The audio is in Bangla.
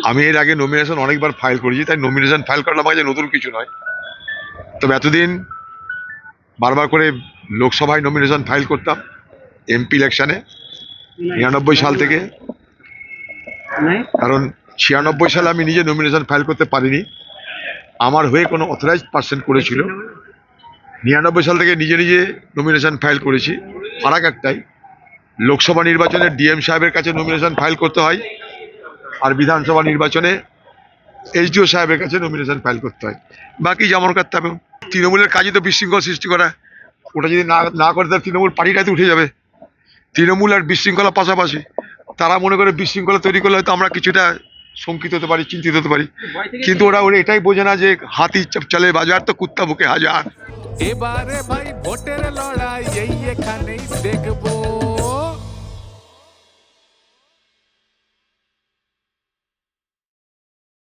আমি এর আগে নমিনেশন অনেকবার ফাইল করেছি, তাই নমিনেশন ফাইল করার আমার কাছে নতুন কিছু নয়। তবে এতদিন বারবার করে লোকসভায় নমিনেশন ফাইল করতাম এমপি ইলেকশনে ৯৯ সাল থেকে। কারণ ৯৬ সালে আমি নিজে নমিনেশন ফাইল করতে পারিনি, আমার হয়ে কোনো অথরাইজড পার্সন করেছিল। ৯৯ সাল থেকে নিজে নিজে নমিনেশন ফাইল করেছি। ফারাক একটাই, লোকসভা নির্বাচনে ডিএম সাহেবের কাছে নমিনেশন ফাইল করতে হয়, আর বিধানসভা নির্বাচনে এইচডিও সাহেবের কাছে নমিনেশন ফাইল করতে হয়। বাকি যেমন করতে হবে। তৃণমূলের কাজই তো বিশৃঙ্খল সৃষ্টি করা। ওটা যদি না করে তাহলে তৃণমূল পার্টিটাই তো উঠে যাবে। তৃণমূল আর বিশৃঙ্খলা পাশাপাশি, তারা মনে করে বিশৃঙ্খলা তৈরি করলে হয়তো আমরা কিছুটা শঙ্কিত হতে পারি, চিন্তিত হতে পারি, কিন্তু ওরা এটাই বোঝে না যে হাতি চলে বাজার তো কুত্তা বুকে হাজার। এবারে ভাই ভোটের লড়াই এই এখানেই দেখবো।